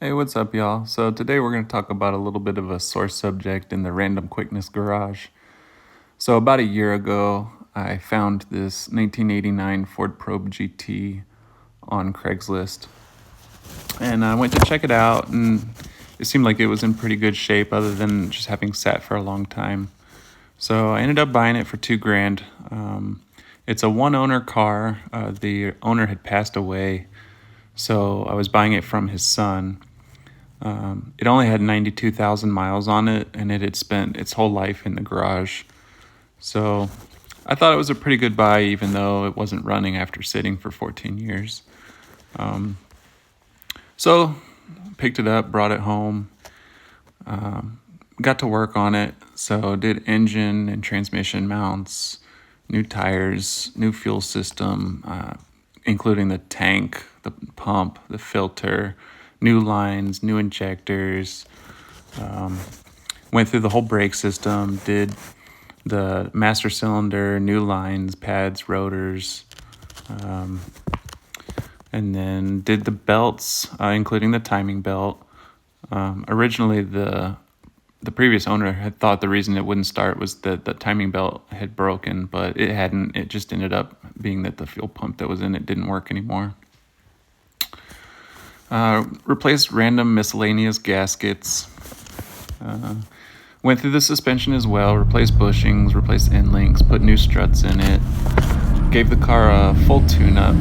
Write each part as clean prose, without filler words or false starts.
Hey, what's up, y'all? So today we're going to talk about a little bit of a sore subject in the random quickness garage. So about a year ago, I found this 1989 Ford Probe GT on Craigslist, and I went to check it out, and it seemed like it was in pretty good shape, other than just having sat for a long time. So I ended up buying it for $2,000. It's a one-owner car. The owner had passed away, so I was buying it from his son. It only had 92,000 miles on it, and it had spent its whole life in the garage. So I thought it was a pretty good buy, even though it wasn't running after sitting for 14 years. So picked it up, brought it home, got to work on it. So did engine and transmission mounts, new tires, new fuel system, including the tank, the pump, the filter, new lines, new injectors. Went through the whole brake system, did the master cylinder, new lines, pads, rotors, and then did the belts, including the timing belt. Originally, the previous owner had thought the reason it wouldn't start was that the timing belt had broken, but it hadn't. It just ended up being that the fuel pump that was in it didn't work anymore. Replaced random miscellaneous gaskets. Went through the suspension as well, replaced bushings, replaced end links, put new struts in it. Gave the car a full tune-up.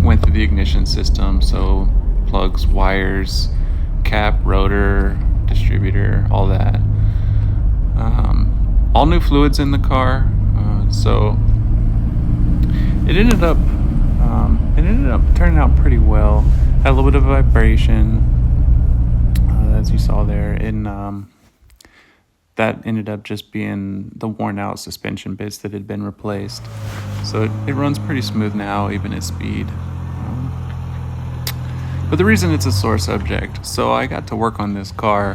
Went through the ignition system, so plugs, wires, cap, rotor, distributor, all that. All new fluids in the car, so it ended up turning out pretty well. Had a little bit of vibration, as you saw there, and that ended up just being the worn out suspension bits that had been replaced. So it runs pretty smooth now, even at speed. But the reason it's a sore subject, so I got to work on this car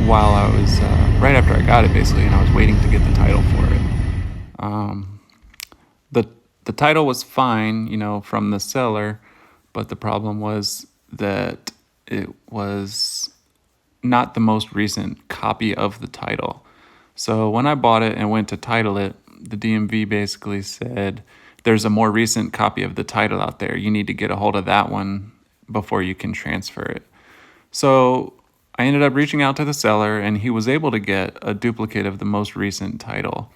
while I was, right after I got it basically, and I was waiting to get the title for it. The title was fine, from the seller, but the problem was that it was not the most recent copy of the title. So when I bought it and went to title it, the DMV basically said, there's a more recent copy of the title out there. You need to get a hold of that one before you can transfer it. So I ended up reaching out to the seller, and he was able to get a duplicate of the most recent title.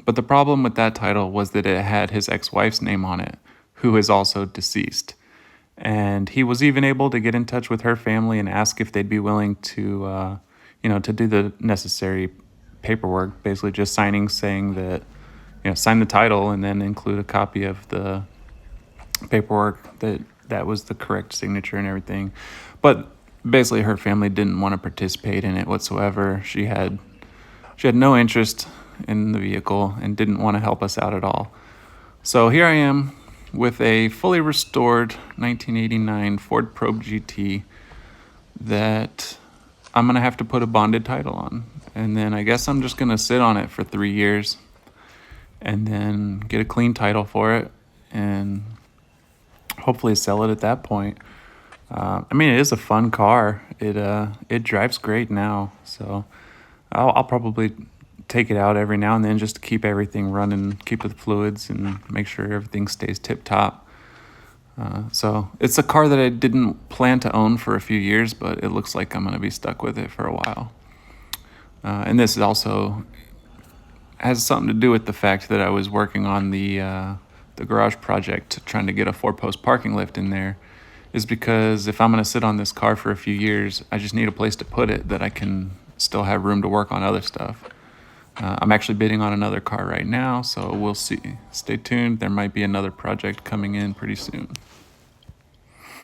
But the problem with that title was that it had his ex-wife's name on it, who is also deceased. And he was even able to get in touch with her family and ask if they'd be willing to, to do the necessary paperwork, basically just saying that, sign the title and then include a copy of the paperwork that was the correct signature and everything. But basically her family didn't want to participate in it whatsoever. She had no interest in the vehicle and didn't want to help us out at all. So here I am with a fully restored 1989 Ford Probe GT that I'm going to have to put a bonded title on. And then I guess I'm just going to sit on it for 3 years and then get a clean title for it and hopefully sell it at that point. It is a fun car. It drives great now, so I'll probably take it out every now and then just to keep everything running, keep the fluids, and make sure everything stays tip-top. So it's a car that I didn't plan to own for a few years, but it looks like I'm going to be stuck with it for a while. And this also has something to do with the fact that I was working on the garage project, trying to get a 4-post parking lift in there, is because if I'm going to sit on this car for a few years, I just need a place to put it that I can still have room to work on other stuff. I'm actually bidding on another car right now, so we'll see. Stay tuned. There might be another project coming in pretty soon.